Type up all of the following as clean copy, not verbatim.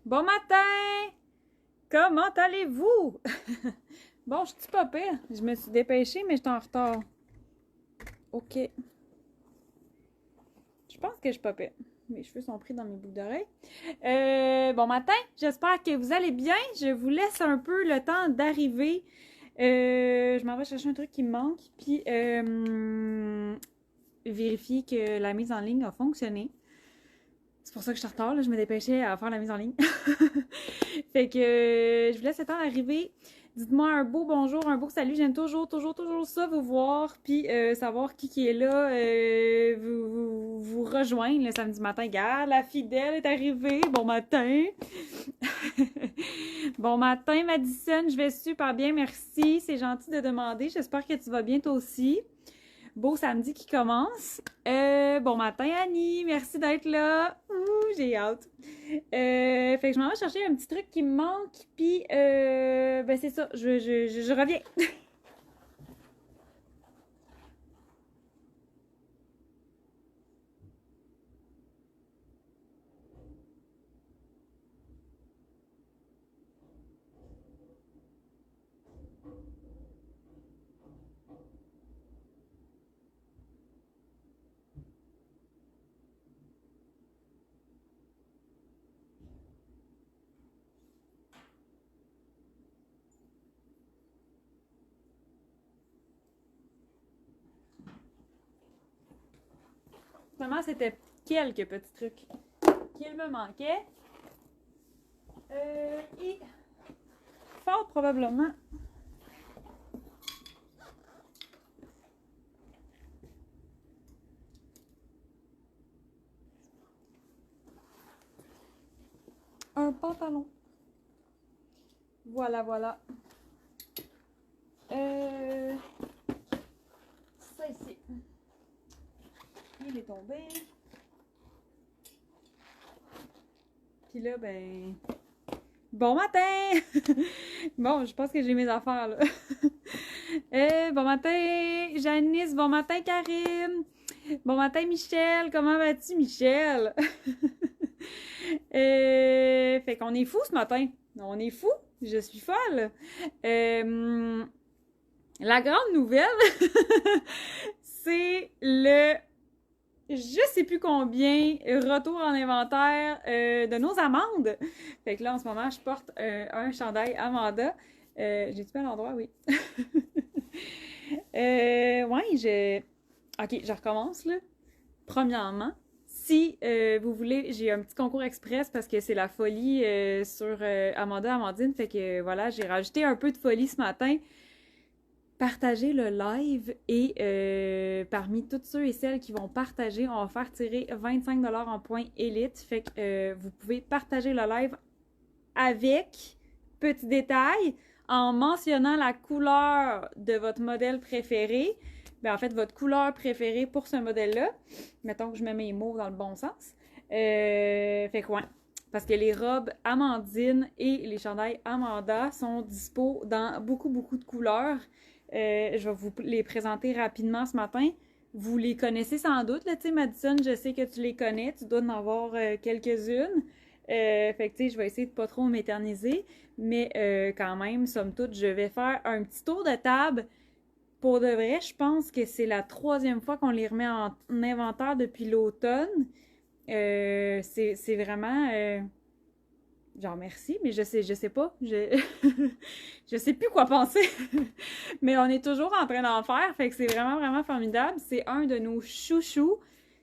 Bon matin! Comment allez-vous? Bon, je suis pas pire. Je me suis dépêchée, mais j'étais en retard. OK. Je pense que je suis pas pire. Mes cheveux sont pris dans mes boucles d'oreilles. Bon matin, j'espère que vous allez bien. Je vous laisse un peu le temps d'arriver. Je m'en vais chercher un truc qui me manque, puis vérifier que la mise en ligne a fonctionné. C'est pour ça que je suis en retard, là. Je me dépêchais à faire la mise en ligne. Fait que je vous laisse le temps d'arriver. Dites-moi un beau bonjour, un beau salut. J'aime toujours ça, vous voir, puis savoir qui est là, vous rejoindre le samedi matin. Regarde, la fidèle est arrivée. Bon matin. Bon matin, Madison. Je vais super bien, merci. C'est gentil de demander. J'espère que tu vas bien toi aussi. Beau samedi qui commence. Bon matin, Annie. Merci d'être là. Ouh, j'ai hâte. Fait que je m'en vais chercher un petit truc qui me manque. Puis, ben c'est ça. Je reviens. Finalement, c'était quelques petits trucs qu'il me manquaient. Et fort probablement un pantalon. Voilà, voilà. Ça ici. Il est tombé. Puis là, ben... Bon matin! Bon, je pense que j'ai mes affaires, là. Bon matin, Janice. Bon matin, Karine. Bon matin, Michel. Comment vas-tu, Michel? Fait qu'on est fou ce matin. On est fou. Je suis folle. La grande nouvelle, c'est le je sais plus combien retour en inventaire de nos amandes. Fait que là, en ce moment, je porte un chandail Amanda. J'ai-tu pas l'endroit? Oui. Ouais, OK, je recommence, là. Premièrement, si vous voulez, j'ai un petit concours express parce que c'est la folie sur Amandine. Fait que voilà, j'ai rajouté un peu de folie ce matin. Partagez le live et parmi toutes ceux et celles qui vont partager, on va faire tirer 25$ en points élite. Fait que vous pouvez partager le live avec, petit détail, en mentionnant la couleur de votre modèle préféré. Ben, en fait, votre couleur préférée pour ce modèle-là. Mettons que je mets mes mots dans le bon sens. Fait que ouais. Parce que les robes Amandine et les chandails Amanda sont dispo dans beaucoup de couleurs. Je vais vous les présenter rapidement ce matin. Vous les connaissez sans doute, là, tu sais, Madison, je sais que tu les connais, tu dois en avoir quelques-unes. Fait que, tu sais, je vais essayer de pas trop m'éterniser, mais quand même, somme toute, je vais faire un petit tour de table. Pour de vrai, je pense que c'est la troisième fois qu'on les remet en inventaire depuis l'automne. C'est vraiment... genre merci, mais je sais pas. Je sais plus quoi penser. Mais on est toujours en train d'en faire, fait que c'est vraiment formidable. C'est un de nos chouchous.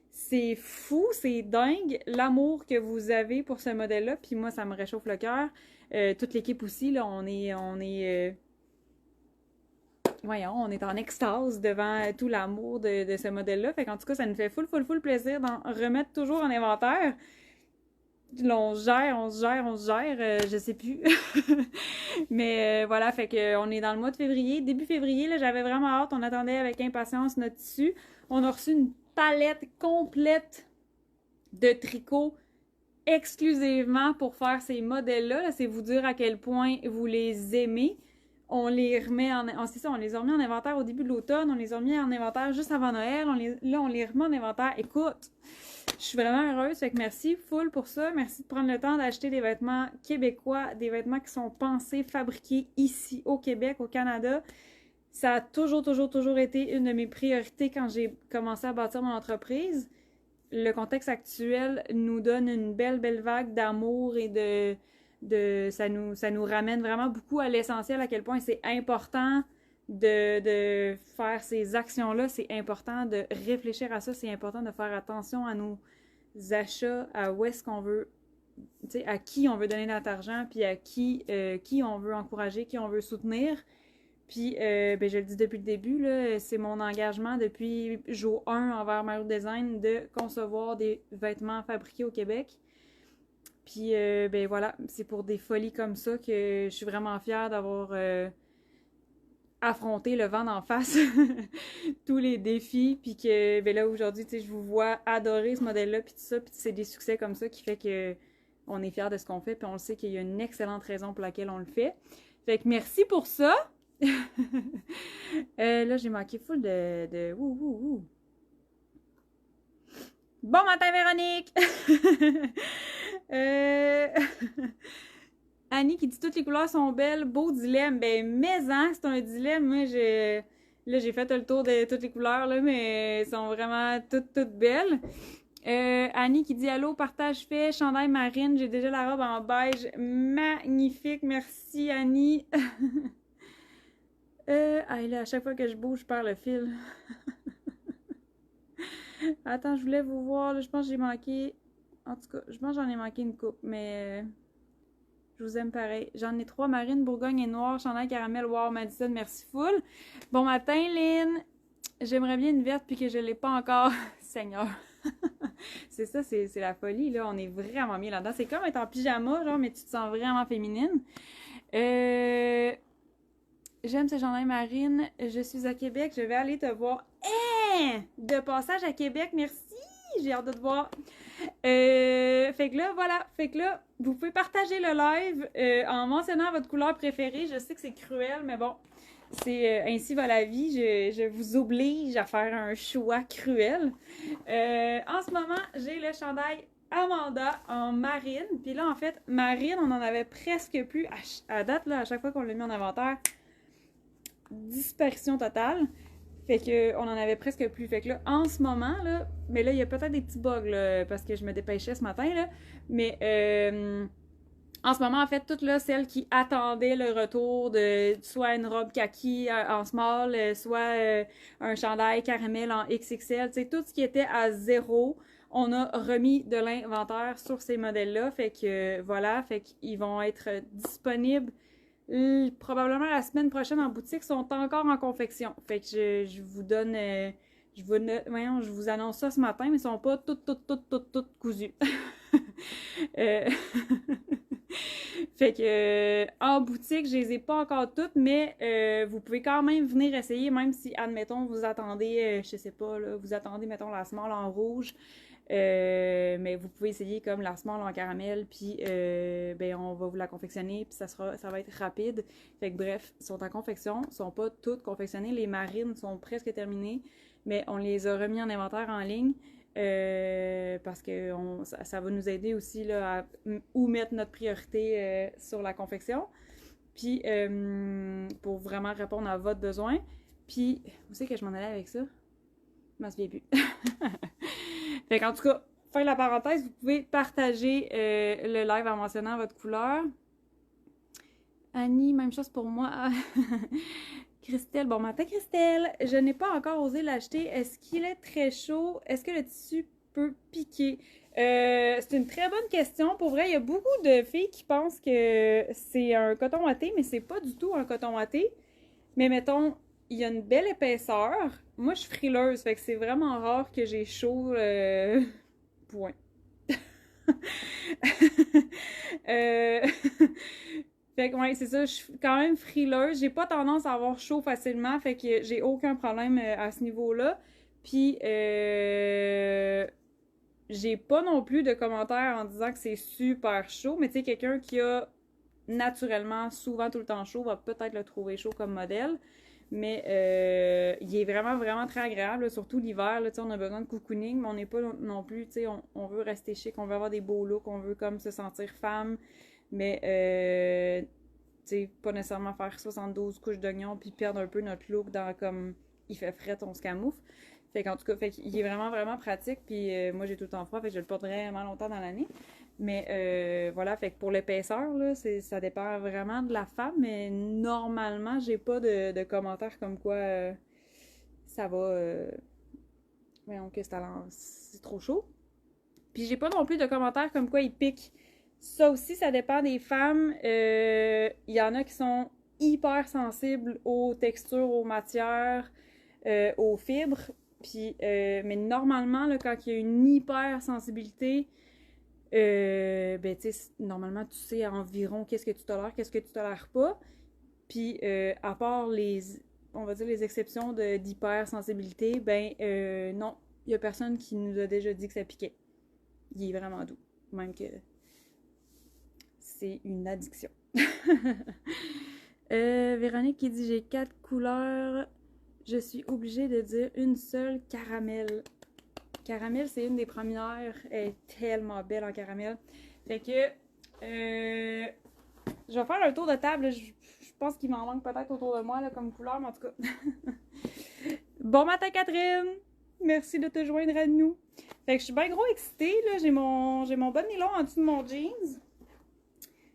C'est fou, c'est dingue l'amour que vous avez pour ce modèle-là. Puis moi, ça me réchauffe le cœur. Toute l'équipe aussi, là, voyons, on est en extase devant tout l'amour de ce modèle-là. Fait qu'en tout cas, ça nous fait full plaisir d'en remettre toujours en inventaire. Là, on se gère, je sais plus. Mais voilà, fait que on est dans le mois de février. Début février, là, j'avais vraiment hâte. On attendait avec impatience notre tissu. On a reçu une palette complète de tricots exclusivement pour faire ces modèles-là. Là, c'est vous dire à quel point vous les aimez. on les remet c'est ça, on les a remis en inventaire au début de l'automne, on les a remis en inventaire juste avant Noël, là, on les remet en inventaire. Écoute, je suis vraiment heureuse, fait que merci full pour ça. Merci de prendre le temps d'acheter des vêtements québécois, des vêtements qui sont pensés, fabriqués ici au Québec, au Canada. Ça a toujours été une de mes priorités quand j'ai commencé à bâtir mon entreprise. Le contexte actuel nous donne une belle vague d'amour et ça nous ramène vraiment beaucoup à l'essentiel, à quel point c'est important de faire ces actions-là, c'est important de réfléchir à ça, c'est important de faire attention à nos achats, à où est-ce qu'on veut, tu sais, à qui on veut donner notre argent, puis à qui on veut encourager, qui on veut soutenir. Puis, ben, je le dis depuis le début, là, c'est mon engagement depuis jour 1 envers Mario Design de concevoir des vêtements fabriqués au Québec. Puis, ben voilà, c'est pour des folies comme ça que je suis vraiment fière d'avoir affronté le vent d'en face, tous les défis, puis que ben là, aujourd'hui, tu sais, je vous vois adorer ce modèle-là, puis tout ça, puis c'est des succès comme ça qui fait que on est fiers de ce qu'on fait, puis on le sait qu'il y a une excellente raison pour laquelle on le fait. Fait que merci pour ça! Là, j'ai manqué full de... Bon matin, Véronique! Annie qui dit toutes les couleurs sont belles, beau dilemme. Ben, mais c'est un dilemme. Moi, là, j'ai fait le tour de toutes les couleurs, là, mais elles sont vraiment toutes belles. Annie qui dit allô, partage fait, chandail marine, j'ai déjà la robe en beige. Magnifique, merci Annie. Là, à chaque fois que je bouge, je perds le fil. Attends, je voulais vous voir, là, je pense que j'ai manqué... En tout cas, je pense que j'en ai manqué une coupe, mais... Je vous aime pareil. J'en ai 3, marine, bourgogne et noir, chandail caramel, wow, Madison, merci full. Bon matin, Lynn. J'aimerais bien une verte puis que je l'ai pas encore. Seigneur. C'est ça, c'est la folie, là. On est vraiment bien là-dedans. C'est comme être en pyjama, genre, mais tu te sens vraiment féminine. J'aime ce chandail marine. Je suis à Québec. Je vais aller te voir. De passage à Québec, merci. J'ai hâte de te voir. Fait que là, voilà. Fait que là, vous pouvez partager le live en mentionnant votre couleur préférée. Je sais que c'est cruel, mais bon, c'est ainsi va la vie. Je vous oblige à faire un choix cruel. En ce moment, j'ai le chandail Amanda en marine. Puis là, en fait, marine, on en avait presque plus. À date, là, à chaque fois qu'on l'a mis en inventaire, disparition totale. Fait que on en avait presque plus. Fait que là, en ce moment, là, mais là, il y a peut-être des petits bugs, là, parce que je me dépêchais ce matin, là. Mais en ce moment, en fait, toutes là, celles qui attendaient le retour de soit une robe kaki en small, soit un chandail caramel en XXL, tu sais, tout ce qui était à 0, on a remis de l'inventaire sur ces modèles-là. Fait que voilà, fait qu'ils vont être disponibles probablement la semaine prochaine en boutique, sont encore en confection. Fait que je vous donne... je vous annonce ça ce matin, mais ils sont pas toutes cousues. Fait que en boutique, je les ai pas encore toutes, mais vous pouvez quand même venir essayer, même si, admettons, vous attendez, je sais pas, là, vous attendez, mettons, la small en rouge. Mais vous pouvez essayer comme la small en caramel, puis ben on va vous la confectionner, puis ça va être rapide. Fait que bref, ils sont en confection, ils sont pas toutes confectionnées. Les marines sont presque terminées, mais on les a remis en inventaire en ligne parce que ça va nous aider aussi là, à où mettre notre priorité sur la confection. Puis pour vraiment répondre à votre besoin. Puis, vous savez que je m'en allais avec ça? Je m'en souviens plus. Fait qu'en tout cas, fin de la parenthèse, vous pouvez partager le live en mentionnant votre couleur. Annie, même chose pour moi. Christelle, bon matin Christelle. Je n'ai pas encore osé l'acheter. Est-ce qu'il est très chaud? Est-ce que le tissu peut piquer? C'est une très bonne question. Pour vrai, il y a beaucoup de filles qui pensent que c'est un coton ouaté, mais c'est pas du tout un coton ouaté. Mais mettons, il y a une belle épaisseur. Moi, je suis frileuse, fait que c'est vraiment rare que j'ai chaud. Point. Fait que, ouais, c'est ça, je suis quand même frileuse. J'ai pas tendance à avoir chaud facilement, fait que j'ai aucun problème à ce niveau-là. Puis, j'ai pas non plus de commentaires en disant que c'est super chaud, mais tu sais, quelqu'un qui a naturellement, souvent tout le temps chaud, va peut-être le trouver chaud comme modèle. Mais il est vraiment, vraiment très agréable, là, surtout l'hiver. Là, on a besoin de cocooning, mais on n'est pas non plus, on veut rester chic, on veut avoir des beaux looks, on veut comme se sentir femme, mais pas nécessairement faire 72 couches d'oignons puis perdre un peu notre look dans comme il fait frais, on se camoufle. Fait qu'en tout cas, fait qu'il est vraiment, vraiment pratique. Puis moi, j'ai tout le temps froid, fait que je le porte vraiment longtemps dans l'année. Mais voilà, fait que pour l'épaisseur, là, ça dépend vraiment de la femme. Mais normalement, j'ai pas de commentaires comme quoi ça va. Voyons que c'est trop chaud. Puis j'ai pas non plus de commentaires comme quoi il pique. Ça aussi, ça dépend des femmes. Il y en a qui sont hyper sensibles aux textures, aux matières, aux fibres. Puis, mais normalement, là, quand il y a une hypersensibilité, ben, tu sais, normalement, tu sais environ qu'est-ce que tu tolères, qu'est-ce que tu tolères pas. Puis, à part on va dire les exceptions d'hypersensibilité, ben, non, il y a personne qui nous a déjà dit que ça piquait. Il est vraiment doux. Même que c'est une addiction. Véronique qui dit j'ai 4 couleurs. Je suis obligée de dire une seule, caramel. Caramel, c'est une des premières. Elle est tellement belle en caramel. Fait que je vais faire un tour de table. Je pense qu'il m'en manque peut-être autour de moi là, comme couleur, mais en tout cas. Bon matin, Catherine! Merci de te joindre à nous. Fait que je suis bien gros excitée. J'ai mon bon nylon en dessous de mon jeans.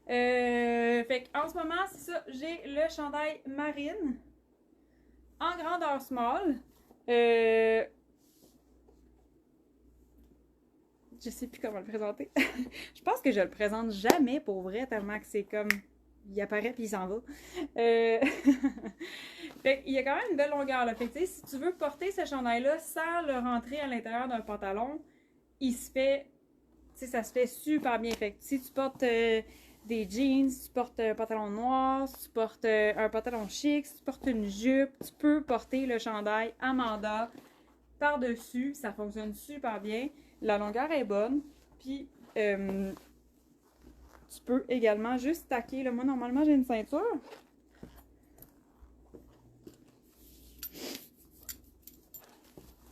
Fait qu'en ce moment, c'est ça. J'ai le chandail marine en grandeur small. Je sais plus comment le présenter. Je pense que je le présente jamais pour vrai, tellement que c'est comme il apparaît puis il s'en va. Fait qu'il y a quand même une belle longueur là. Fait que si tu veux porter ce chandail-là sans le rentrer à l'intérieur d'un pantalon, il se fait, ça se fait super bien. Fait que si tu portes des jeans, si tu portes un pantalon noir, si tu portes un pantalon chic, si tu portes une jupe, tu peux porter le chandail Amanda par-dessus. Ça fonctionne super bien. La longueur est bonne. Puis, tu peux également juste taquer. Là, moi, normalement, j'ai une ceinture.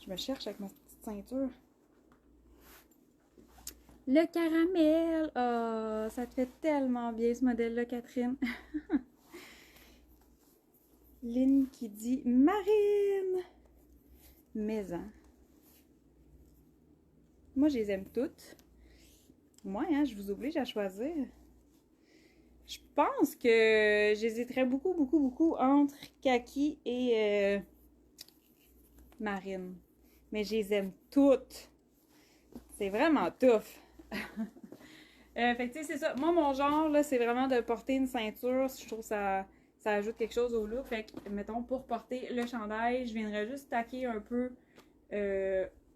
Je me cherche avec ma petite ceinture. Le caramel! Oh, ça te fait tellement bien ce modèle-là, Catherine. Lynn qui dit Marine! Maison. Moi, je les aime toutes. Moi, hein, je vous oblige à choisir. Je pense que j'hésiterais beaucoup, beaucoup, beaucoup entre kaki et marine. Mais je les aime toutes. C'est vraiment tough. Fait que tu sais, c'est ça. Moi, mon genre, là, c'est vraiment de porter une ceinture. Je trouve que ça ajoute quelque chose au look. Fait que, mettons, pour porter le chandail, je viendrais juste taquer un peu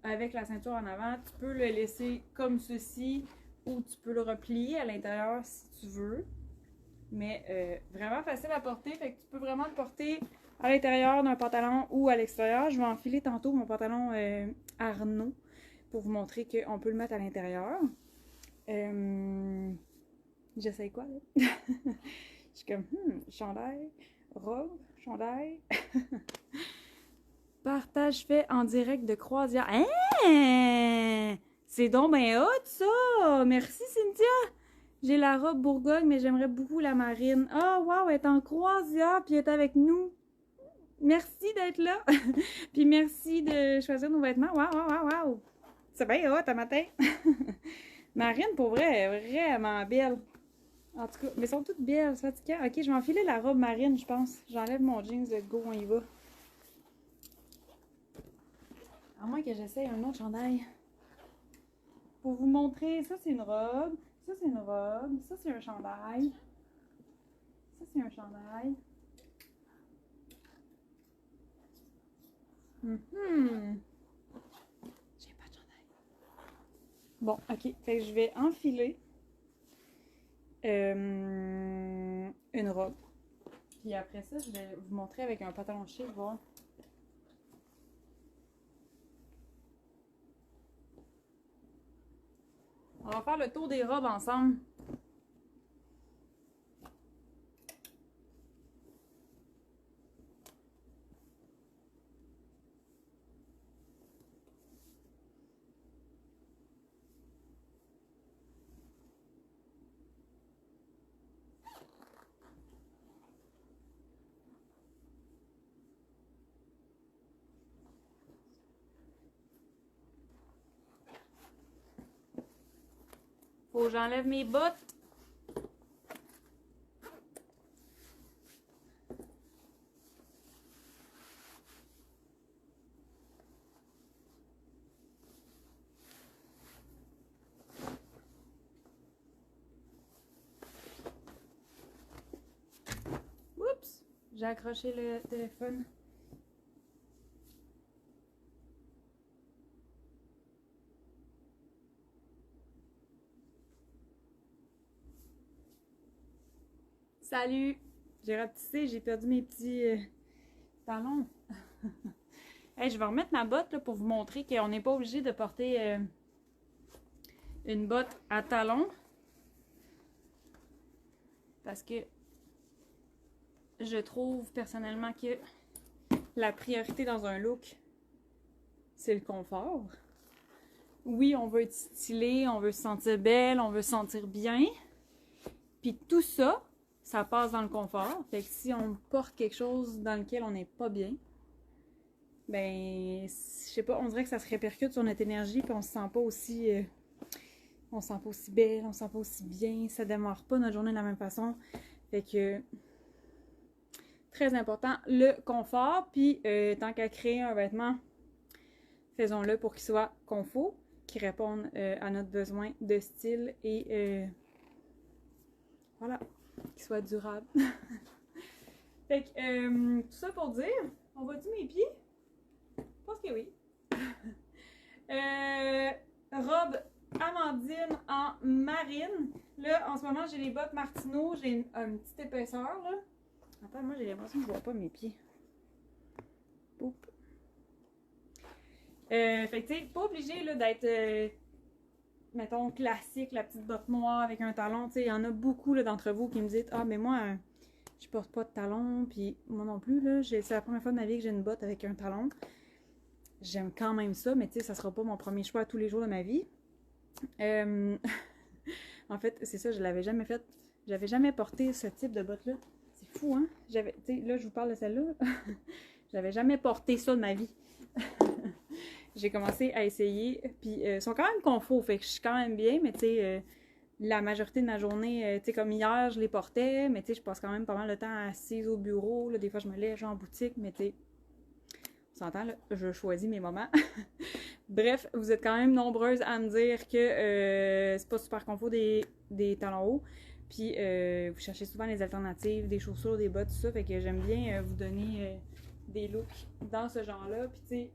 avec la ceinture en avant. Tu peux le laisser comme ceci ou tu peux le replier à l'intérieur si tu veux. Mais vraiment facile à porter. Fait que tu peux vraiment le porter à l'intérieur d'un pantalon ou à l'extérieur. Je vais enfiler tantôt mon pantalon Arnaud pour vous montrer qu'on peut le mettre à l'intérieur. J'essaye quoi, là? Je suis comme, chandail, robe, chandail. Partage fait en direct de croisière. Hein? C'est donc ben hot, ça! Merci, Cynthia! J'ai la robe Bourgogne, mais j'aimerais beaucoup la marine. Oh, wow, elle est en croisière, puis elle est avec nous. Merci d'être là! Puis merci de choisir nos vêtements. Wow, wow, wow, wow! C'est bien hot, à matin! Marine, pour vrai, est vraiment belle. En tout cas, mais elles sont toutes belles, c'est fatigant. Ok, je vais enfiler la robe marine, je pense. J'enlève mon jeans, let's go, on y va. À moins que j'essaye un autre chandail. Pour vous montrer, ça c'est une robe, ça c'est une robe, ça c'est un chandail. Ça c'est un chandail. J'ai pas de chandail. Bon, ok, fait que je vais enfiler une robe. Puis après ça, je vais vous montrer avec un pantalon chic, voir. On va faire le tour des robes ensemble. faut que j'enlève mes bottes. Oups! J'ai accroché le téléphone. Salut! J'ai rapetissé, j'ai perdu mes petits talons. Hey, je vais remettre ma botte là, pour vous montrer qu'on n'est pas obligé de porter une botte à talons. Parce que je trouve personnellement que la priorité dans un look, c'est le confort. Oui, on veut être stylé, on veut se sentir belle, on veut se sentir bien. Puis tout ça, ça passe dans le confort. Fait que si on porte quelque chose dans lequel on n'est pas bien, ben, je sais pas, on dirait que ça se répercute sur notre énergie, puis on se sent pas aussi... on se sent pas aussi belle, on se sent pas aussi bien, ça démarre pas notre journée de la même façon. Fait que... très important, le confort, puis tant qu'à créer un vêtement, faisons-le pour qu'il soit confort, qui réponde à notre besoin de style et voilà, qu'il soit durable. Fait que tout ça pour dire, on voit-tu mes pieds? Je pense que oui. Robe Amandine en marine. Là, en ce moment, j'ai les bottes Martino, j'ai une petite épaisseur, là. Attends, moi j'ai l'impression que je vois pas mes pieds. Oups. Fait que tu sais, pas obligé d'être, mettons, classique, la petite botte noire avec un talon. Tu sais, il y en a beaucoup d'entre vous qui me disent « Ah, mais moi, je porte pas de talon. » Puis moi non plus, là, c'est la première fois de ma vie que j'ai une botte avec un talon. J'aime quand même ça, mais tu sais, ça sera pas mon premier choix tous les jours de ma vie. En fait, c'est ça, je l'avais jamais fait. J'avais jamais porté ce type de botte-là. C'est fou, hein? Tu sais, là, je vous parle de celle-là. J'avais jamais porté ça de ma vie. J'ai commencé à essayer, puis ils sont quand même confort, fait que je suis quand même bien, mais tu sais, la majorité de ma journée, tu sais, comme hier, je les portais, mais tu sais, je passe quand même pas mal de temps assise au bureau, là, des fois je me lève en boutique, mais tu sais, on s'entend, là, je choisis mes moments. Bref, vous êtes quand même nombreuses à me dire que c'est pas super confort des talons hauts, puis vous cherchez souvent les alternatives, des chaussures, des bottes, tout ça, fait que j'aime bien vous donner des looks dans ce genre-là, puis tu sais,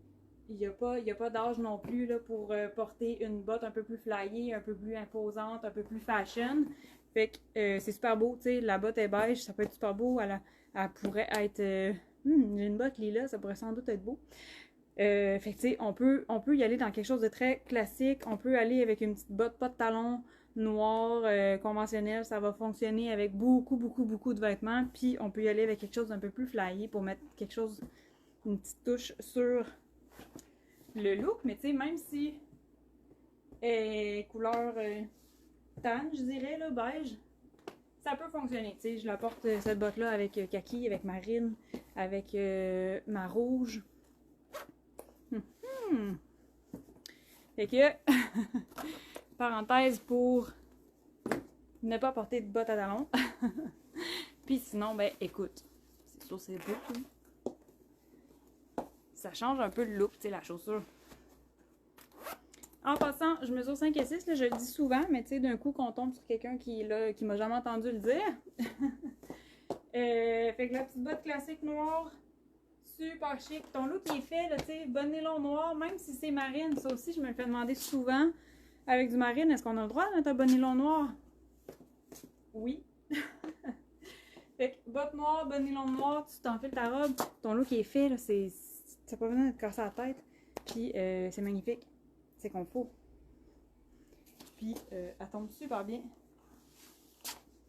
il n'y a pas d'âge non plus là, pour porter une botte un peu plus flyée, un peu plus imposante, un peu plus fashion. Fait que c'est super beau, tu sais, la botte est beige, ça peut être super beau, elle pourrait être... j'ai une botte lilas, ça pourrait sans doute être beau. Fait que tu sais, on peut y aller dans quelque chose de très classique, on peut aller avec une petite botte, pas de talons, noir, conventionnel, ça va fonctionner avec beaucoup de vêtements, puis on peut y aller avec quelque chose d'un peu plus flyé pour mettre quelque chose, une petite touche sur le look, mais tu sais, même si couleur tan, je dirais, là, beige, ça peut fonctionner, tu sais, je la porte cette botte-là avec kaki, avec marine, avec ma rouge. Fait que, parenthèse pour ne pas porter de bottes à talons. Puis sinon, ben écoute, c'est sûr c'est beau, hein? Ça change un peu le look, tu sais, la chaussure. En passant, je mesure 5 et 6, là, je le dis souvent, mais tu sais, d'un coup qu'on tombe sur quelqu'un qui m'a jamais entendu le dire. Fait que la petite botte classique noire, super chic. Ton look il est fait, tu sais, bon nylon noir, même si c'est marine, ça aussi, je me le fais demander souvent. Avec du marine, est-ce qu'on a le droit de mettre un bon nylon noir? Oui. Fait que botte noire, bon nylon noir, tu t'enfiles ta robe, ton look est fait, là, c'est... Ça n'a pas besoin de te casser la tête. Puis c'est magnifique. C'est confort. Puis elle tombe super bien.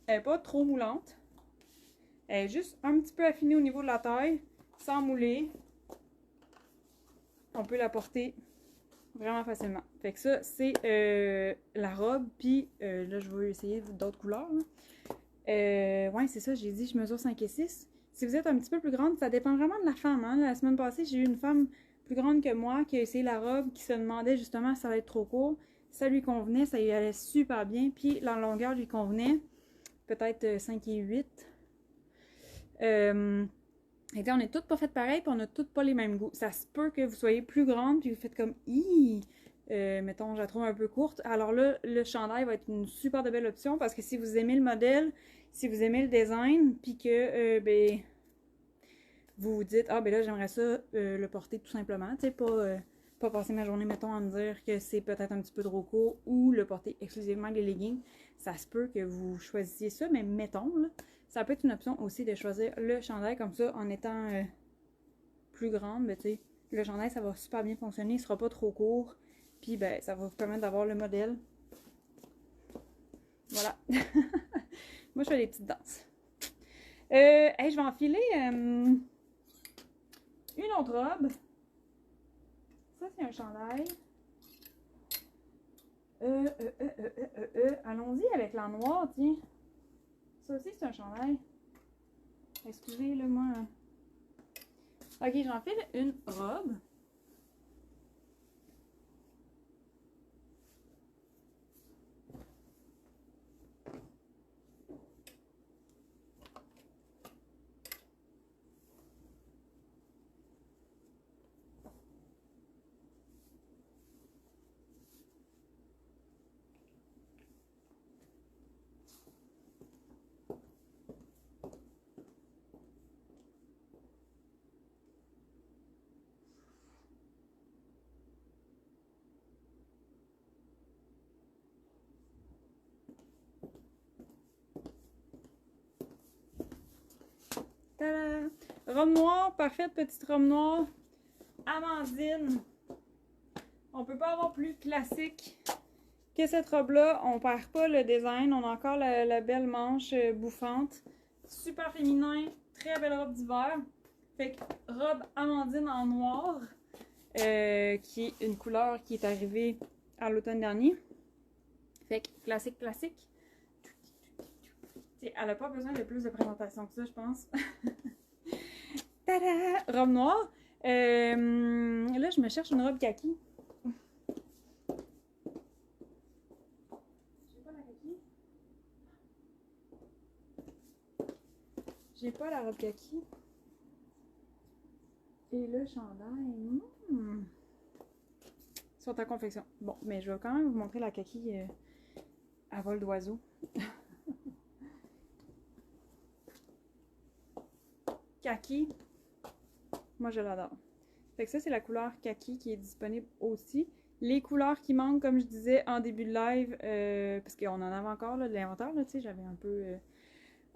Elle n'est pas trop moulante. Elle est juste un petit peu affinée au niveau de la taille, sans mouler. On peut la porter vraiment facilement. Fait que ça, c'est la robe. Puis là, je vais essayer d'autres couleurs. Ouais, c'est ça, j'ai dit, je mesure 5 et 6. Si vous êtes un petit peu plus grande, ça dépend vraiment de la femme. Hein? La semaine passée, j'ai eu une femme plus grande que moi qui a essayé la robe, qui se demandait justement si ça va être trop court. Ça lui convenait, ça lui allait super bien. Puis la longueur lui convenait, peut-être 5 et 8. Et on est toutes pas faites pareil, puis on a toutes pas les mêmes goûts. Ça se peut que vous soyez plus grande, puis vous faites comme Ih! Mettons, je la trouve un peu courte. Alors là, le chandail va être une super de belle option parce que si vous aimez le modèle, si vous aimez le design, puis que ben, vous vous dites ah ben là j'aimerais ça le porter tout simplement, tu sais, pas passer ma journée, mettons, à me dire que c'est peut-être un petit peu trop court ou le porter exclusivement avec les leggings. Ça se peut que vous choisissiez ça, mais mettons, là, ça peut être une option aussi de choisir le chandail comme ça en étant plus grande, ben tu sais, le chandail ça va super bien fonctionner, il sera pas trop court, puis ben ça va vous permettre d'avoir le modèle. Voilà. Moi je fais des petites danses. Hey, je vais enfiler une autre robe. Ça, c'est un chandail. Allons-y avec la noire, tiens. Ça aussi, c'est un chandail. Excusez-le, moi. Ok, j'enfile une robe. Tada! Robe noire, parfaite petite robe noire. Amandine. On peut pas avoir plus classique que cette robe-là. On perd pas le design. On a encore la belle manche bouffante. Super féminin. Très belle robe d'hiver. Fait que robe Amandine en noir. Qui est une couleur qui est arrivée à l'automne dernier. Fait que classique, classique. T'sais, elle n'a pas besoin de plus de présentation que ça, je pense. Tada! Robe noire. Là, je me cherche une robe kaki. J'ai pas la kaki. J'ai pas la robe kaki. Et le chandail. Ils sont en confection. Bon, mais je vais quand même vous montrer la kaki à vol d'oiseau. Kaki. Moi, je l'adore. Fait que ça, c'est la couleur kaki qui est disponible aussi. Les couleurs qui manquent, comme je disais en début de live, parce qu'on en avait encore là, de l'inventaire, tu sais, j'avais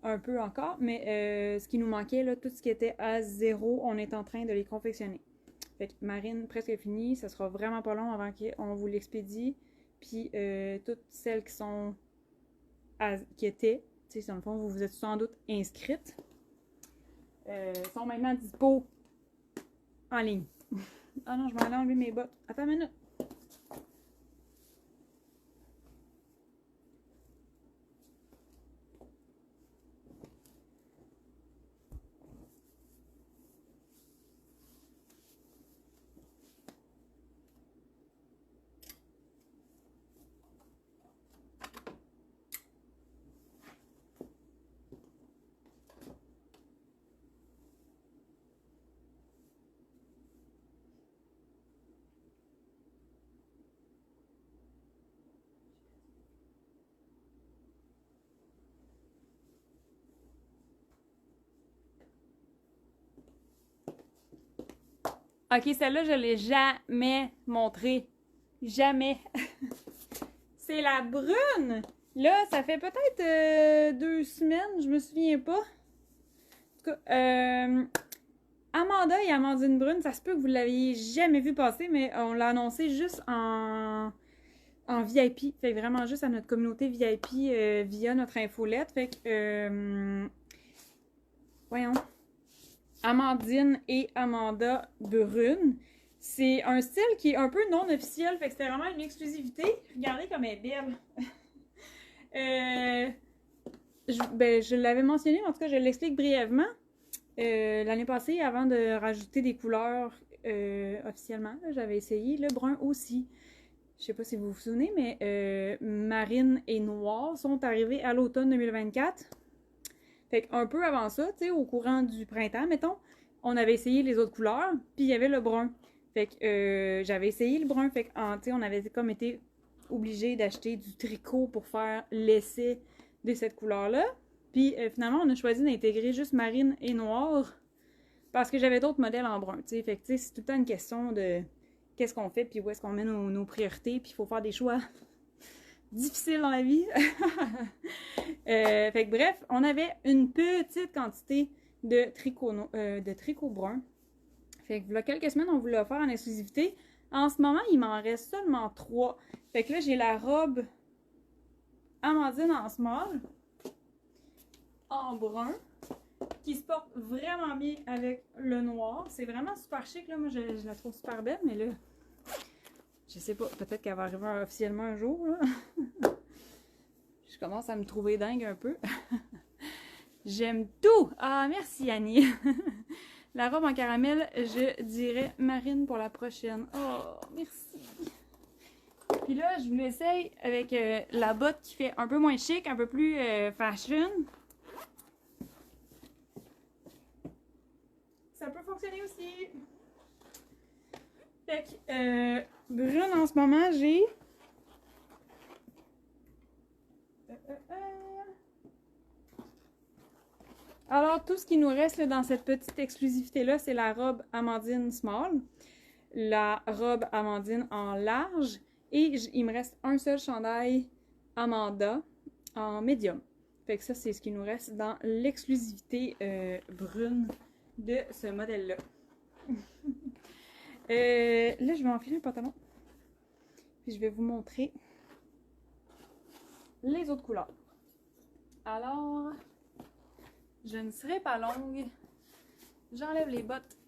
un peu encore, mais ce qui nous manquait, là, tout ce qui était à 0, on est en train de les confectionner. Fait que Marine, presque finie, ça sera vraiment pas long avant qu'on vous l'expédie. Puis toutes celles qui sont qui étaient, tu sais, dans le fond, vous vous êtes sans doute inscrites, sont maintenant dispo en ligne. Ah non, je vais aller enlever mes bottes. Attends une minute. Ok, celle-là, je l'ai jamais montrée. Jamais. C'est la brune. Là, ça fait peut-être 2 semaines, je me souviens pas. En tout cas, Amanda et Amandine Brune, ça se peut que vous l'aviez jamais vu passer, mais on l'a annoncé juste en VIP. Fait que vraiment juste à notre communauté VIP via notre infolette. Fait que, voyons. Amandine et Amanda Brune. C'est un style qui est un peu non officiel, fait que c'était vraiment une exclusivité. Regardez comme elle est belle. Je l'avais mentionné, mais en tout cas, je l'explique brièvement. L'année passée, avant de rajouter des couleurs officiellement, j'avais essayé le brun aussi. je sais pas si vous vous souvenez, mais marine et noir sont arrivés à l'automne 2024. Fait qu'un peu avant ça, tu sais, au courant du printemps, mettons, on avait essayé les autres couleurs, puis il y avait le brun. Fait que j'avais essayé le brun, fait que, tu sais, on avait comme été obligé d'acheter du tricot pour faire l'essai de cette couleur-là. Puis finalement, on a choisi d'intégrer juste marine et noir parce que j'avais d'autres modèles en brun, tu sais. Fait que, tu sais, c'est tout le temps une question de qu'est-ce qu'on fait, puis où est-ce qu'on met nos priorités, puis il faut faire des choix difficiles dans la vie. Fait que bref, on avait une petite quantité de tricot brun. Fait que, il y a quelques semaines, on voulait le faire en exclusivité. En ce moment, il m'en reste seulement 3. Fait que là, j'ai la robe Amandine en small, en brun, qui se porte vraiment bien avec le noir. C'est vraiment super chic, là. Moi, je la trouve super belle, mais là, je sais pas, peut-être qu'elle va arriver officiellement un jour, là. Je commence à me trouver dingue un peu. J'aime tout! Ah, merci Annie! La robe en caramel, je dirais marine pour la prochaine. Oh, merci! Puis là, je vous l'essaye avec la botte qui fait un peu moins chic, un peu plus fashion. Ça peut fonctionner aussi. Fait que, brune en ce moment, j'ai... Alors, tout ce qui nous reste là, dans cette petite exclusivité-là, c'est la robe Amandine Small, la robe Amandine en large, et il me reste un seul chandail Amanda en médium. Fait que ça, c'est ce qui nous reste dans l'exclusivité brune de ce modèle-là. Là, je vais enfiler un pantalon. Puis je vais vous montrer les autres couleurs. Alors, je ne serai pas longue. J'enlève les bottes.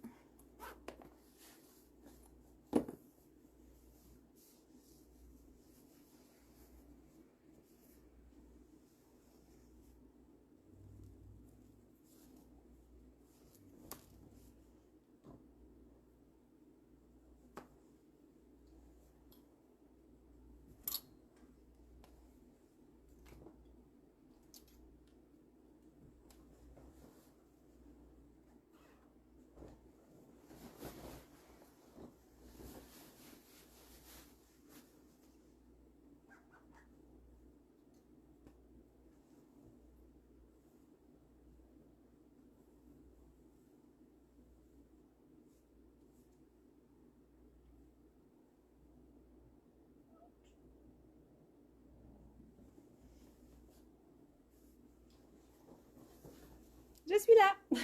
Je suis là!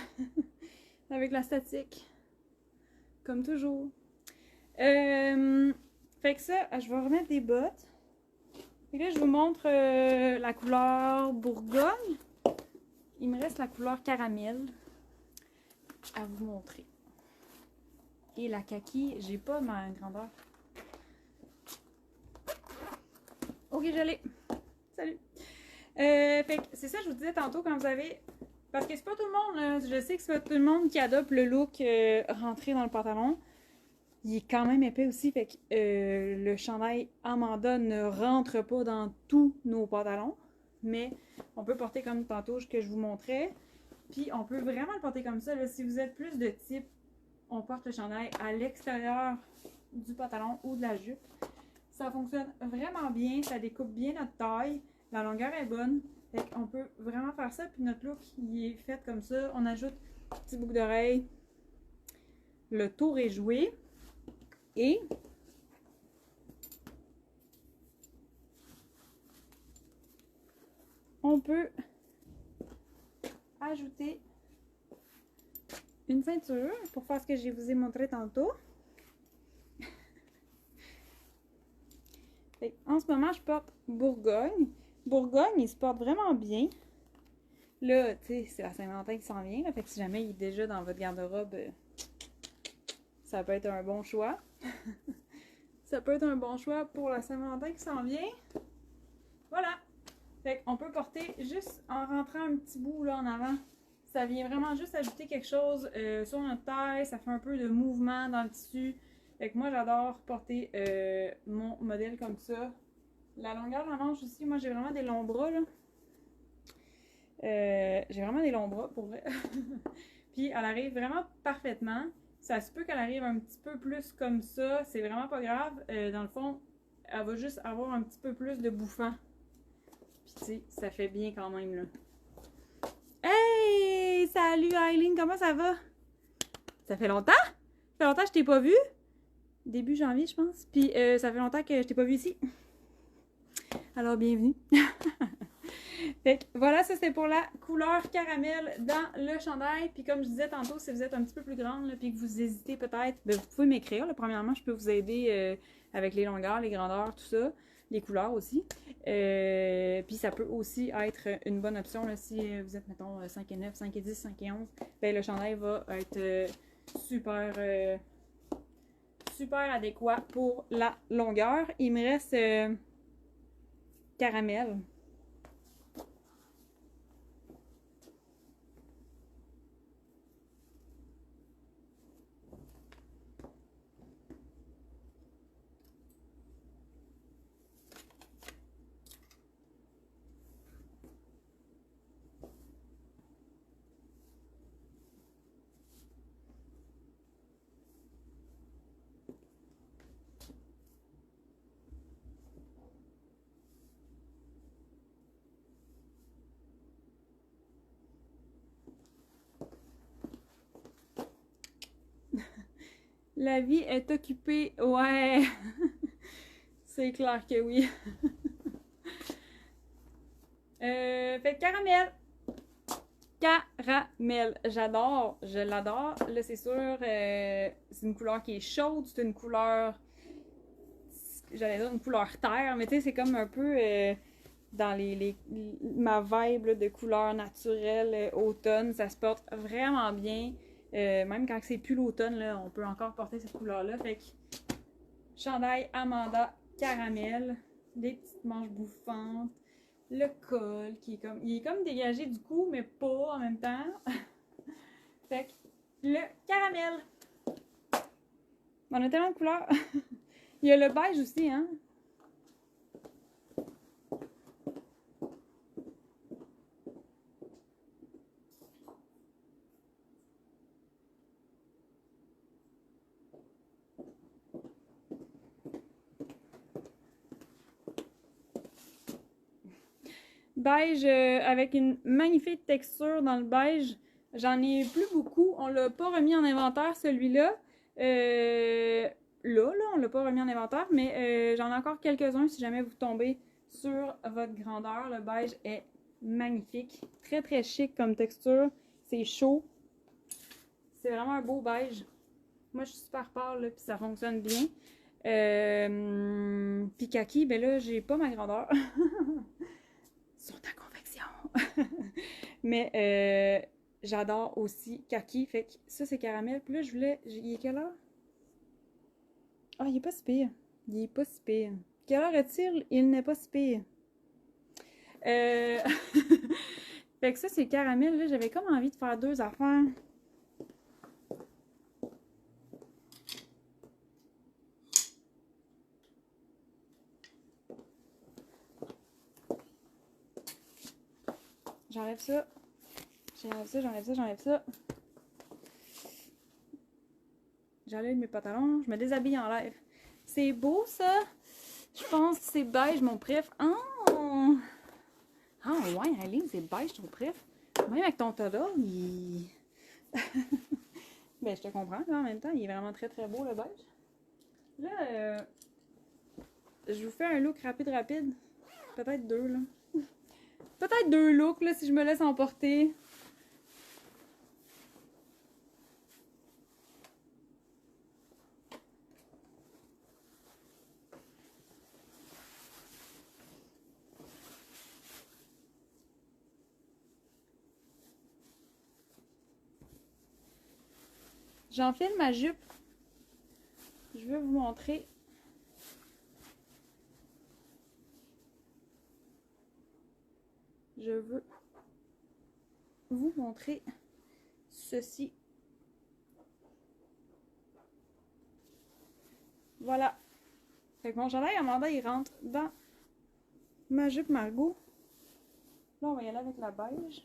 Avec la statique. Comme toujours. Fait que ça, je vais remettre des bottes. Et là, je vous montre la couleur Bourgogne. Il me reste la couleur caramel à vous montrer. Et la kaki, j'ai pas ma grandeur. Ok, je l'ai. Salut! Fait que c'est ça, je vous disais tantôt, quand vous avez... Parce que c'est pas tout le monde, là. Je sais que c'est pas tout le monde qui adopte le look rentré dans le pantalon. Il est quand même épais aussi, fait que le chandail Amanda ne rentre pas dans tous nos pantalons. Mais on peut porter comme tantôt que je vous montrais. Puis on peut vraiment le porter comme ça, là. Si vous êtes plus de type, on porte le chandail à l'extérieur du pantalon ou de la jupe. Ça fonctionne vraiment bien, ça découpe bien notre taille. La longueur est bonne. Fait qu'on peut vraiment faire ça. Puis notre look, il est fait comme ça. On ajoute un petit boucle d'oreille. Le tour est joué. Et on peut ajouter une ceinture pour faire ce que je vous ai montré tantôt. En ce moment, je porte Bourgogne. Bourgogne, il se porte vraiment bien. Là, tu sais, c'est la Saint-Valentin qui s'en vient. Là, fait que si jamais il est déjà dans votre garde-robe, ça peut être un bon choix. Ça peut être un bon choix pour la Saint-Valentin qui s'en vient. Voilà. Fait qu'on peut porter juste en rentrant un petit bout là en avant. Ça vient vraiment juste ajouter quelque chose sur notre taille. Ça fait un peu de mouvement dans le tissu. Fait que moi, j'adore porter mon modèle comme ça. La longueur de la manche aussi, moi, j'ai vraiment des longs bras, là. J'ai vraiment des longs bras, pour vrai. Puis, elle arrive vraiment parfaitement. Ça se peut qu'elle arrive un petit peu plus comme ça. C'est vraiment pas grave. Dans le fond, elle va juste avoir un petit peu plus de bouffant. Puis, tu sais, ça fait bien quand même, là. Hey! Salut, Aileen! Comment ça va? Ça fait longtemps? Ça fait longtemps que je t'ai pas vue. Début janvier, je pense. Puis, ça fait longtemps que je t'ai pas vue ici. Alors, bienvenue. Fait que voilà, ça c'était pour la couleur caramel dans le chandail. Puis comme je disais tantôt, si vous êtes un petit peu plus grande là, puis que vous hésitez peut-être, ben, vous pouvez m'écrire. Premièrement, je peux vous aider avec les longueurs, les grandeurs, tout ça. Les couleurs aussi. Puis ça peut aussi être une bonne option là, si vous êtes, mettons, 5 et 9, 5 et 10, 5 et 11. Ben, le chandail va être super, super adéquat pour la longueur. Il me reste caramel. La vie est occupée. Ouais. C'est clair que oui. Fait que caramel. Caramel. J'adore. Je l'adore. Là, c'est sûr, c'est une couleur qui est chaude. C'est une couleur. J'allais dire une couleur terre, mais tu sais, c'est comme un peu dans ma vibe là, de couleur naturelle automne. Ça se porte vraiment bien. Même quand c'est plus l'automne, là, on peut encore porter cette couleur-là. Fait que chandail Amanda caramel, des petites manches bouffantes, le col qui est comme. Il est comme dégagé du cou, mais pas en même temps. Fait que le caramel. On a tellement de couleurs. Il y a le beige aussi, hein? Beige avec une magnifique texture dans le beige. J'en ai plus beaucoup. On l'a pas remis en inventaire, celui-là. Là, on l'a pas remis en inventaire, mais j'en ai encore quelques-uns si jamais vous tombez sur votre grandeur. Le beige est magnifique. Très, très chic comme texture. C'est chaud. C'est vraiment un beau beige. Moi, je suis super pâle, là, puis ça fonctionne bien. Puis kaki, ben là, j'ai pas ma grandeur. Sont en confection. Mais j'adore aussi kaki. Fait que ça, c'est caramel. Puis là, je voulais. Il est quelle heure? Ah, il est pas si pire. Il est pas si pire. Quelle heure est-il? Il n'est pas si pire. Fait que ça, c'est caramel. Là, j'avais comme envie de faire deux affaires. J'enlève ça. J'enlève ça, j'enlève ça, j'enlève ça. J'enlève mes pantalons. Je me déshabille en live. C'est beau, ça. Je pense que c'est beige, mon préf. Oh! Ah ouais, Aline, c'est beige ton préf. Même avec ton toddle, il... Ben, je te comprends, là, en même temps. Il est vraiment très, très beau, le beige. Là, je vous fais un look rapide. Peut-être deux, là. Peut-être deux looks, là, si je me laisse emporter. J'enfile ma jupe. Je vais vous montrer. Je veux vous montrer ceci. Voilà. Fait que mon chandail Amanda, il rentre dans ma jupe Margot. Là, on va y aller avec la beige.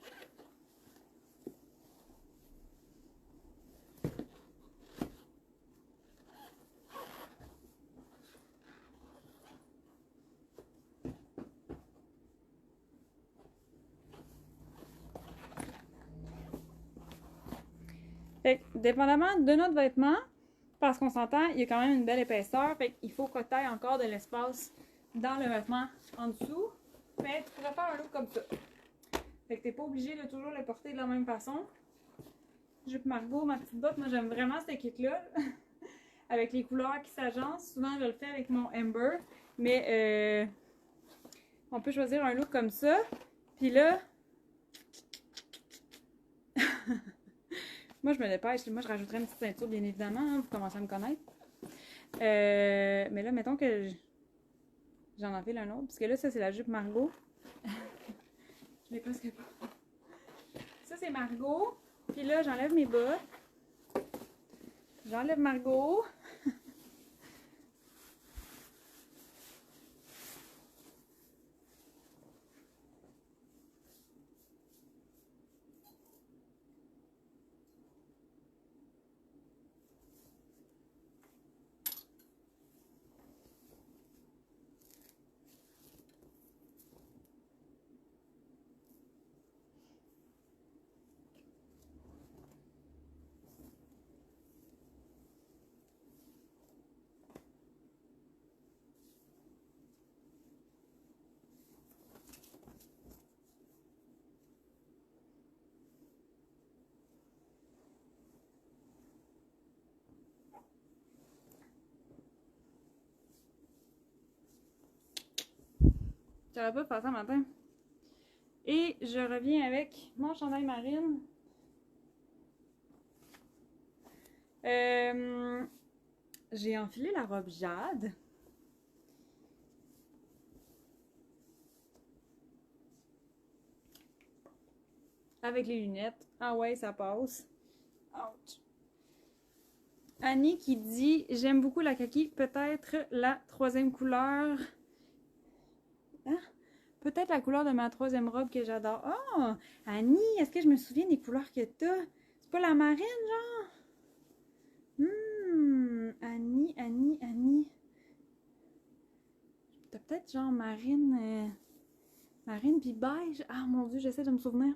Fait que, dépendamment de notre vêtement, parce qu'on s'entend, il y a quand même une belle épaisseur, fait qu'il faut que tu aies encore de l'espace dans le vêtement en dessous. Mais tu pourrais faire un look comme ça. Fait que t'es pas obligé de toujours le porter de la même façon. Jupe Margot, ma petite botte, moi j'aime vraiment ce kit-là. Avec les couleurs qui s'agencent. Souvent je le fais avec mon Amber. Mais on peut choisir un look comme ça. Puis là, moi je me dépêche. Moi je rajouterais une petite ceinture bien évidemment. Hein, vous commencez à me connaître. Mais là, mettons que j'en enfile un autre. Parce que là, ça c'est la jupe Margot. Je l'ai presque pas. Ça c'est Margot. Puis là, j'enlève mes bottes. J'enlève Margot. J'aurais pas fait ça matin. Et je reviens avec mon chandail marine. J'ai enfilé la robe jade. Avec les lunettes. Ah ouais, ça passe. Ouch. Annie qui dit « J'aime beaucoup la kaki, peut-être la troisième couleur. » Hein? Peut-être la couleur de ma troisième robe que j'adore. Oh! Annie, est-ce que je me souviens des couleurs que t'as? C'est pas la marine, genre? Annie. T'as peut-être genre marine... marine puis beige. Ah mon Dieu, j'essaie de me souvenir.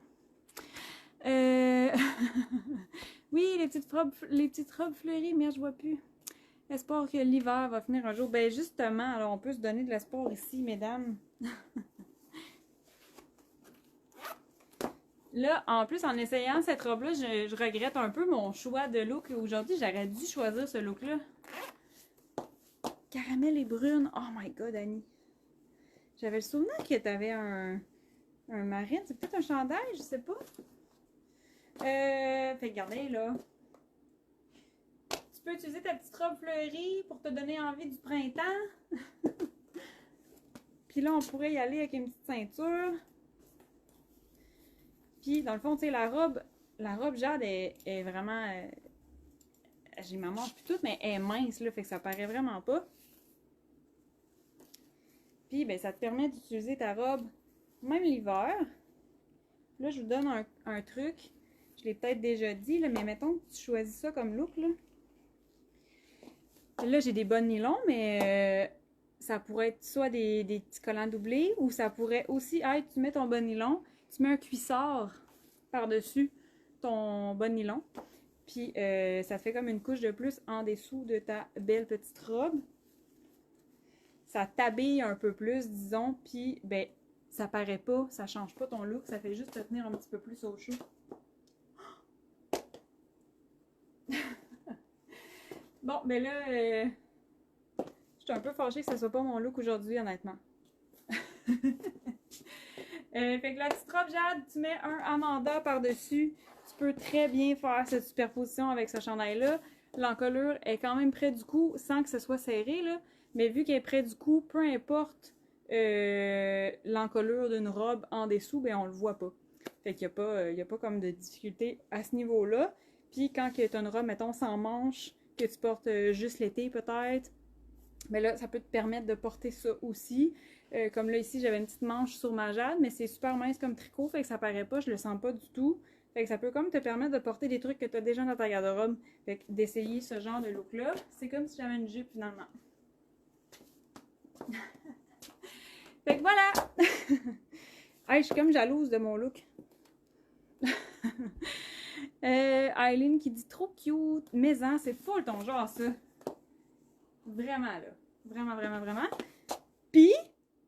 Oui, les petites robes fleuries, mais je vois plus. Espoir que l'hiver va finir un jour. Ben justement, alors on peut se donner de l'espoir ici, mesdames. Là, en plus, en essayant cette robe-là, je regrette un peu mon choix de look. Aujourd'hui, j'aurais dû choisir ce look-là. Caramel et brune. Oh my god, Annie. J'avais le souvenir que t'avais un marine. C'est peut-être un chandail, je sais pas. Fait que regardez, là. Tu peux utiliser ta petite robe fleurie pour te donner envie du printemps. Puis là, on pourrait y aller avec une petite ceinture. Puis, dans le fond, tu sais, la robe jade est vraiment... j'ai ma manche puis tout, mais elle est mince, là, fait que ça paraît vraiment pas. Puis, ben, ça te permet d'utiliser ta robe même l'hiver. Là, je vous donne un truc. Je l'ai peut-être déjà dit, là, mais mettons que tu choisis ça comme look, là. Là, j'ai des bas nylon, mais ça pourrait être soit des petits collants doublés, ou ça pourrait aussi être, tu mets ton bas nylon, tu mets un cuissard par-dessus ton bas nylon, puis ça fait comme une couche de plus en dessous de ta belle petite robe. Ça t'habille un peu plus, disons, puis ben, ça paraît pas, ça change pas ton look, ça fait juste te tenir un petit peu plus au chaud. Bon, ben là, je suis un peu fâchée que ce soit pas mon look aujourd'hui, honnêtement. Fait que la petite robe jade, tu mets un Amanda par-dessus. Tu peux très bien faire cette superposition avec ce chandail-là. L'encolure est quand même près du cou sans que ce soit serré, là. Mais vu qu'elle est près du cou, peu importe l'encolure d'une robe en dessous, ben on le voit pas. Fait qu'il n'y a pas comme de difficulté à ce niveau-là. Puis quand tu as une robe, mettons, sans manches, que tu portes juste l'été peut-être, Mais là, ça peut te permettre de porter ça aussi. Comme là, ici, j'avais une petite manche sur ma jade, mais c'est super mince comme tricot, fait que ça paraît pas, je le sens pas du tout. Fait que ça peut comme te permettre de porter des trucs que tu as déjà dans ta garde-robe. Fait que d'essayer ce genre de look-là, c'est comme si j'avais une jupe finalement. Fait que voilà! Hey, je suis comme jalouse de mon look. Aileen qui dit trop cute. Mais hein, c'est full ton genre, ça. Vraiment, là. Vraiment, vraiment, vraiment. Puis,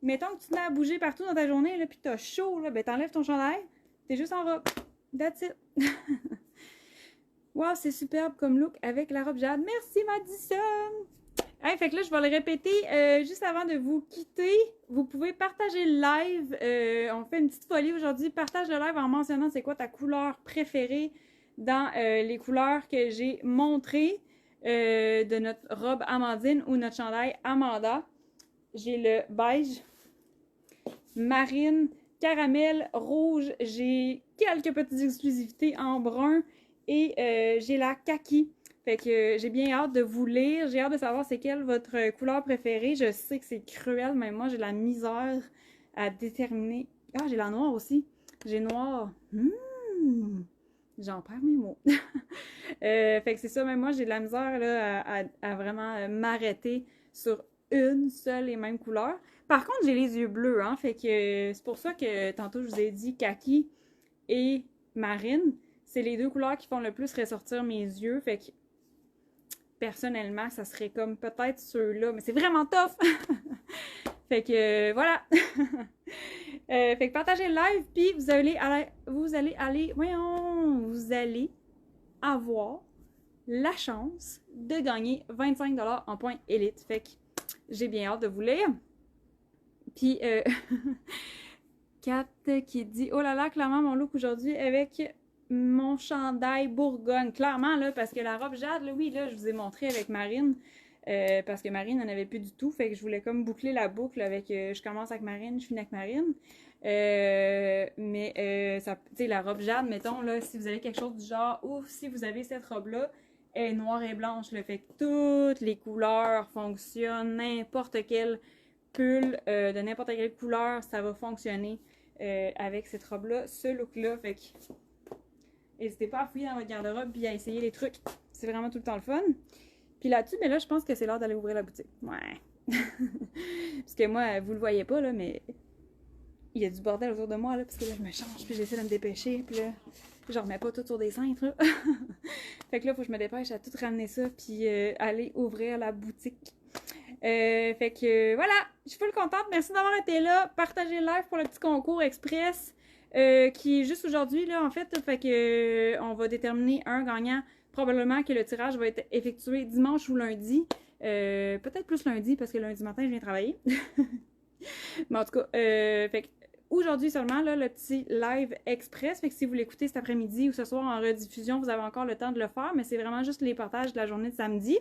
mettons que tu te mets à bouger partout dans ta journée, là, puis t'as chaud, là, ben t'enlèves ton chandail, t'es juste en robe. That's it. Wow, c'est superbe comme look avec la robe jade. Merci, Madison! Hey, fait que là, je vais le répéter juste avant de vous quitter. Vous pouvez partager le live. On fait une petite folie aujourd'hui. Partage le live en mentionnant c'est quoi ta couleur préférée dans les couleurs que j'ai montrées de notre robe Amandine ou notre chandail Amanda. J'ai le beige, marine, caramel, rouge. J'ai quelques petites exclusivités en brun et j'ai la kaki. Fait que j'ai bien hâte de vous lire. J'ai hâte de savoir c'est quelle votre couleur préférée. Je sais que c'est cruel, mais moi, j'ai la misère à déterminer. Ah, j'ai la noire aussi. J'ai noir. J'en perds mes mots. Fait que c'est ça, même moi, j'ai de la misère là, à vraiment m'arrêter sur une seule et même couleur. Par contre, j'ai les yeux bleus, hein. Fait que c'est pour ça que tantôt, je vous ai dit kaki et marine. C'est les deux couleurs qui font le plus ressortir mes yeux. Fait que personnellement, ça serait comme peut-être ceux-là, mais c'est vraiment tough! Fait que voilà! Fait que partagez le live, puis vous allez avoir la chance de gagner 25$ en points élite. Fait que j'ai bien hâte de vous lire. Puis, Kat qui dit « Oh là là, clairement mon look aujourd'hui avec mon chandail Bourgogne. » Clairement, là, parce que la robe jade, là, oui, là, je vous ai montré avec Marine. Parce que Marine n'en avait plus du tout. Fait que je voulais comme boucler la boucle avec je commence avec Marine, je finis avec Marine. Ça, tu sais, la robe jade, mettons, là, si vous avez quelque chose du genre, ou si vous avez cette robe-là, elle est noire et blanche, là, fait que toutes les couleurs fonctionnent, n'importe quel pull de n'importe quelle couleur, ça va fonctionner avec cette robe-là, ce look-là, fait que n'hésitez pas à fouiller dans votre garde-robe puis à essayer les trucs, c'est vraiment tout le temps le fun. Puis là-dessus, mais là, je pense que c'est l'heure d'aller ouvrir la boutique. Ouais. Parce que moi, vous le voyez pas, là, mais il y a du bordel autour de moi, là, parce que là, je me change, puis j'essaie de me dépêcher, puis là, je remets pas tout sur des cintres, là. Fait que là, faut que je me dépêche à tout ramener ça, puis aller ouvrir la boutique. Fait que voilà, je suis full contente. Merci d'avoir été là. Partagez le live pour le petit concours express qui est juste aujourd'hui, là, en fait. Fait que on va déterminer un gagnant. Probablement que le tirage va être effectué dimanche ou lundi. Peut-être plus lundi, parce que lundi matin, je viens travailler. Mais en tout cas, fait que aujourd'hui seulement, là, le petit live express. Fait que si vous l'écoutez cet après-midi ou ce soir en rediffusion, vous avez encore le temps de le faire. Mais c'est vraiment juste les partages de la journée de samedi.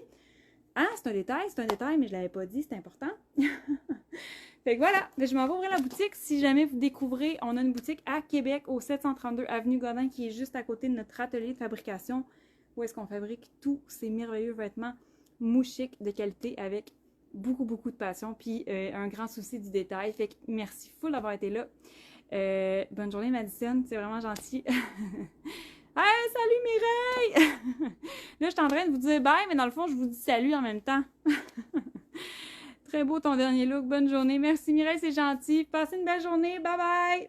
Ah, c'est un détail, mais je l'avais pas dit, c'est important. Fait que voilà, je m'en vais ouvrir la boutique. Si jamais vous découvrez, on a une boutique à Québec, au 732 Avenue Godin, qui est juste à côté de notre atelier de fabrication, où est-ce qu'on fabrique tous ces merveilleux vêtements mouchiques de qualité avec beaucoup, beaucoup de passion, puis un grand souci du détail. Fait que merci full d'avoir été là. Bonne journée, Madison, c'est vraiment gentil. Hey, salut Mireille! Là, je suis en train de vous dire bye, mais dans le fond, je vous dis salut en même temps. Très beau ton dernier look. Bonne journée. Merci Mireille, c'est gentil. Passez une belle journée. Bye bye!